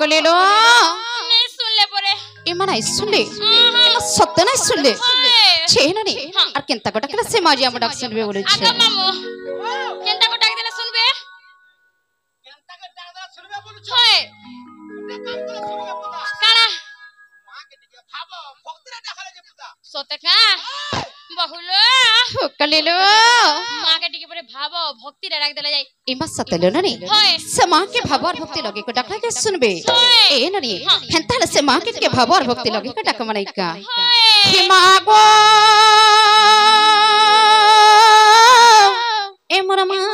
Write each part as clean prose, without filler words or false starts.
कले लो नहीं सुन ले परे इमा नहीं सुन ले इमा सत्य नहीं सुन ले छे ना नहीं और केंता को डाकले से माजी हम डाक सुनबे बोले छे आगा मामू केंता को डाक देला सुनबे केंता को डाक देला सुनबे बोलु छ होय काना मां के टिके भाबो भक्ति रे देखाले जे पुता सोते का बहुलो कले लो मां के टिके परे भाबो भक्ति रे डाक देला जाय इमा सत्य लो ना नहीं से मां के भाव और भक्ति लगे को डाकले के सुनबे ए ना नहीं हेंता से मां के भाव और भक्ति लगे को डाक मनाई का हे मागो ए मोर मां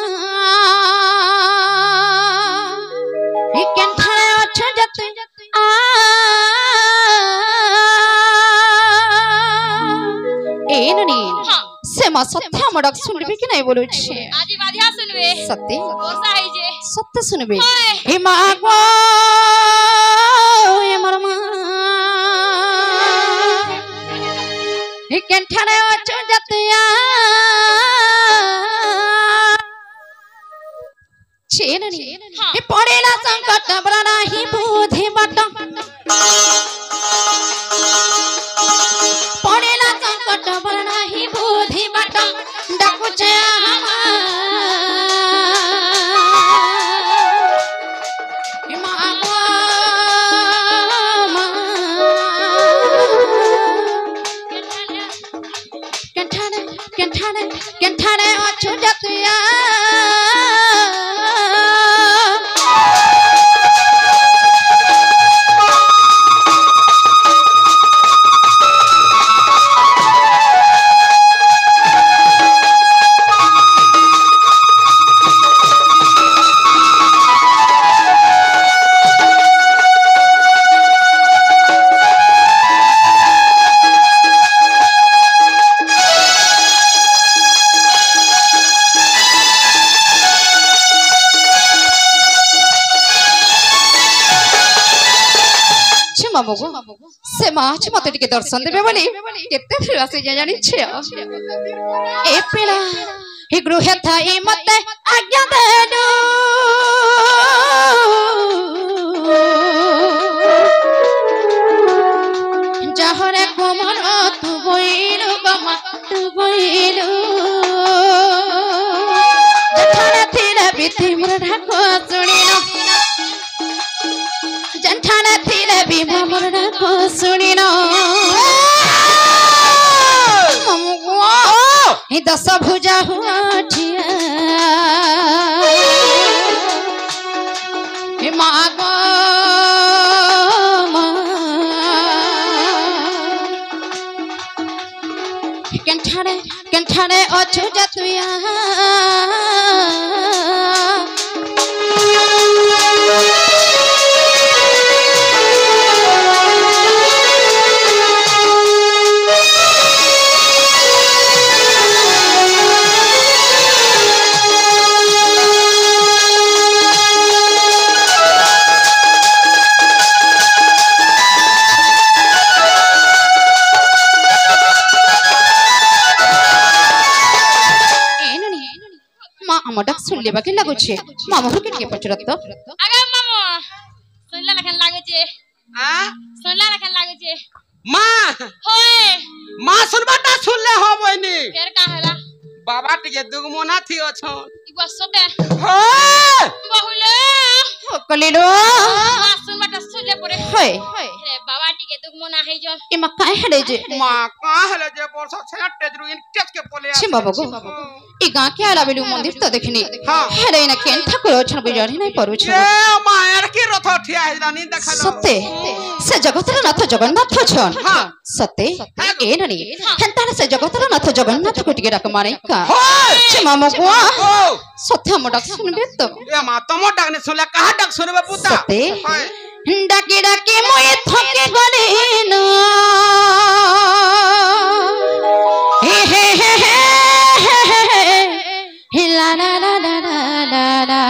ए केंथा छ जत आ ए ननी से मां सत्य मडक सुनबे कि नहीं बोलु छे आजी बाधिया सुनबे सत्य ओसा है जे सत्य सुनबे हे मागो ए मोर मां ए केंथा छ जत आ छेननी ए पड़ेला संकट बड़ा नाही बुद्धि बट पड़ेला संकट बड़ा नाही बुद्धि बट डाकू छे ए मागो केंठाने अछु जतिया से माच मते टिके दर्शन देबे बोली केते फिर आसे जानि छे ए पेला हे गृह थाई मते आज्ञा देनु जहरे कोमल तू बोइलु गमा तू बोइलु जठाने थिले बिथि मोर ढाको सुनिनो जंठाने थिले बिमा मोर ढाको सुनिनो ममुगो हे दस भुजा हुआठिया हे मागो केंठाने अछु जतुया मडक सुन लेबा के लागो छे मामू के के पचरत तो आगे मामू सुनला लखन लागो छे आ सुनला लखन लागो छे मां होय मां सुनबाटा सुन ले हो बइनी फेर का हला बाबा टिके दुगमोना थियो छ ई बसते हो बहुले कलिलो मां सुनबाटा सुन ले परे होय रे बाबा टिके दुगमोना है जो ए मा काहे हले जे मां का हले जे बोल छ तेजरु इन टेच के पोले छे बाबा गो ई गा के आला बेलु मंदिर त देखनी हां हेरे न केन ठाकुर छन गुजर नै परू छ ए मायर की रथ ठिया है रानी देखलो सत्य से जगतर नाथ जगन्नाथ छन हां सत्य ए ननी हंताने से जगतर नाथ जगन्नाथ को टिके रख मारे का होय छे मामू को ओ सत्य मडक सुनबे तो ए मा तमो डाकने सुनले कहा डाक सुनबे पुता सत्य होय डाकी डाकी मोए थके गले न हे हे हे हे ला ला ला ला ला ला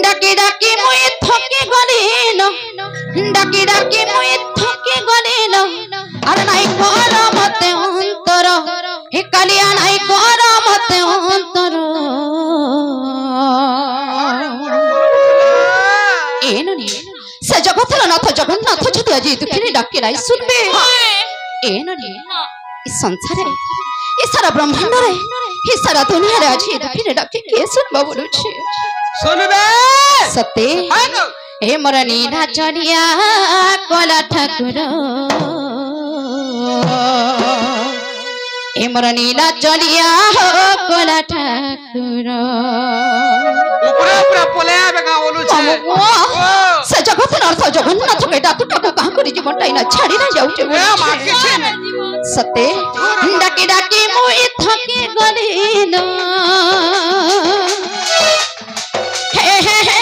डाकी डाकी मोए थके गले न डाकी डाकी मोए थके गले न अरे नाई कर मते अंतर हे कालिया नाई कर मते अंतर সে জগতের নাথ জগন্নাথ যদি আজ দুঃখে ডাকি রাই শুনবে এ নরে এই সংসারে এই সারা ব্রহ্মাণ্ডরে এই সারা দুনিয়ারে আজ দুঃখে ডাকি কে শুনবা বলুছে শুনবে সত্যি হ্যাঁ গো हे मोर नीला चढ़िया कोला ठाकुर हे मोर नीला चढ़िया हो कोला ठाकुर উপরে উপরে পলে আবে গা বলুছে से जगत अर्थ जगन्नाथ के डाकू डाकू कहां करी जीवन टाइना छाड़ी ना जाउचे এ মা কিছু না सते डाकी डाकी मुई थके गलिन हे हे हे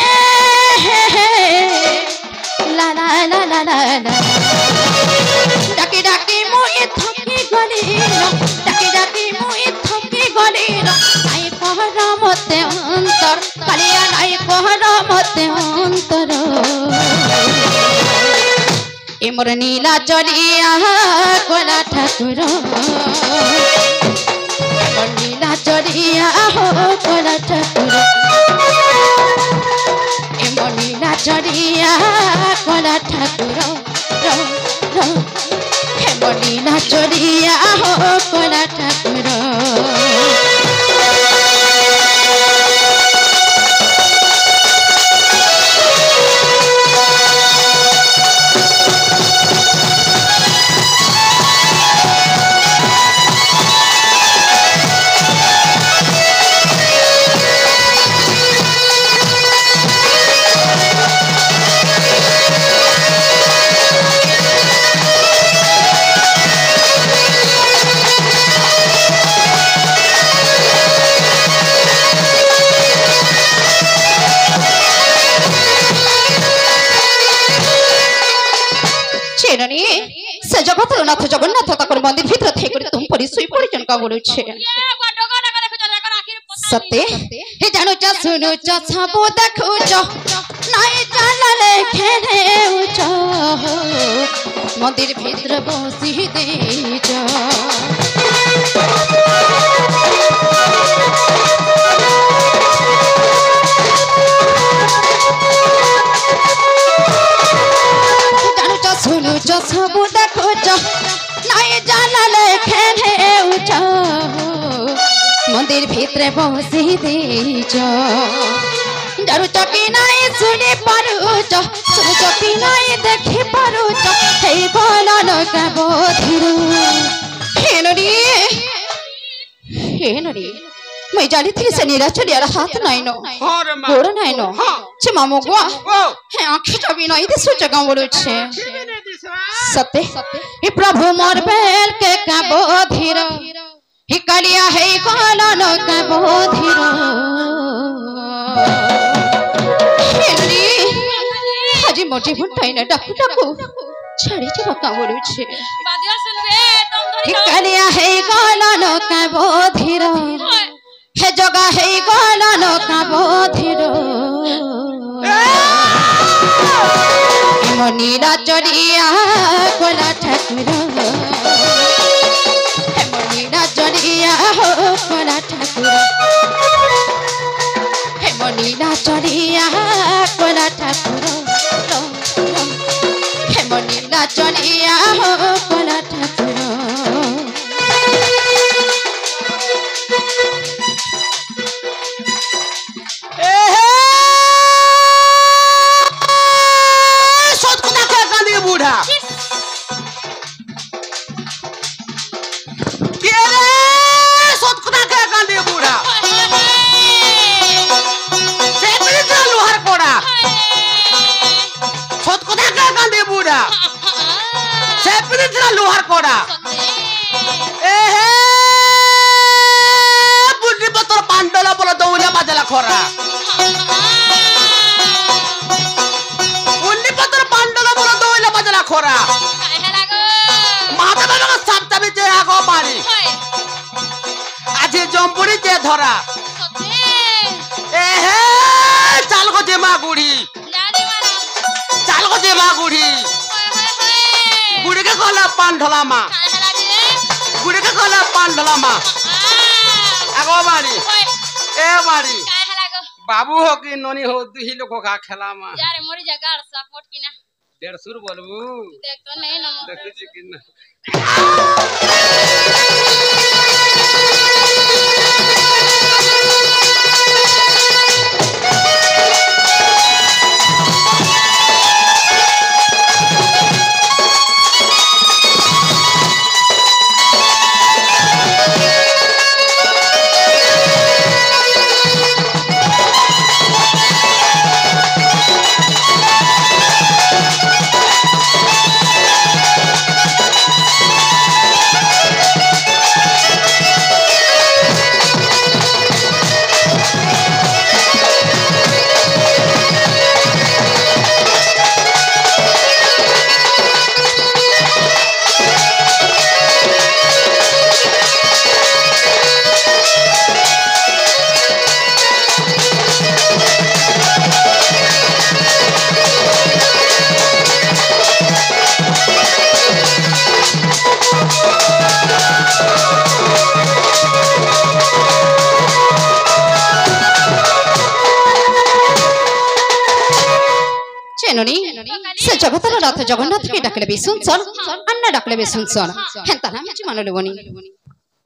ला ला ला ला ला डाकी डाकी मुई थके गलिन डाकी डाकी मुई थके गलिन आई कहरा मते अंतर कालिया आई कहरा मते अंतर ए मोर नीला चढ़िया कोला ठाकुर मोर नीला चढ़िया हो कोला ठाकुर ए मोर नीला चढ़िया कोला ठाकुर हे मोर नीला चढ़िया हो कोला ठाकुर से जगत नाथ जगन्नाथ तकर मंदिर भीतर थे कर तुम परी सुई पड़ी जनका बोलु छे सत्य हे जानो चा सुनो चा सबो देखो चा नाई जानले खेने उचा मंदिर भीतर बसी दे जा सुनो जो सब देखो जो नहीं जाना लेखे उचा मंदिर भीतर बसी दे जो डरू चकी नहीं सुनी पारू जो सुन चकी नहीं देखी पारू जो हे बोला न कबो धीरू हे नरी मैं जानी थी से नीला चढ़िया हाथ नहीं नो गोड़ नहीं नो चे मामो गुआ हे आंखें जबी नहीं दे सोच गाँव बोलो छे सत्य हे प्रभु मोर बेल के कबो धीरो हे कलिया है काला नो कबो धीरो हेनरी हाजी मोटी भुंटाई ना डाकू डाकू छड़ी चे बका बोलो छे बादिया सुनबे तुम हे कलिया है काला नो कबो धीरो हे जगा है काला नो कबो धीरो नीला चढ़िया कोला ठाकुर हे नीला चढ़िया हो कोला ठाकुर हे नीला चढ़िया कोला ठाकुर हे नीला चढ़िया हो कोला ठाकुर बूढ़ा बूढ़ा लोहार कोड़ा बूढ़ा लोहार कोड़ा बुढ़ी पत्थर पांडला बोला दौड़िया बाजला खोरा खोरा माता बाबा का साप्ता भी जे आगो मारी आज जम्पुरी जे धरा एहे चाल को जे मा गुड़ी चाल को जे मा गुड़ी गुड़ी के कहला पान ढला मा गुड़ी के कहला पान ढला मा आगो मारी ए मारी बाबू हो कि नोनी हो दुही लोगों का खेला मा यार मोरी जगह सपोर्ट की ना 150 বলবো দেখ তো নেই না দেখেছি কিনা से जगतर रथ जगन्नाथ के डाकले भी सुन सर अन्ना डाकले भी सुन सर हेंता ना मुझे मानो लोगोनी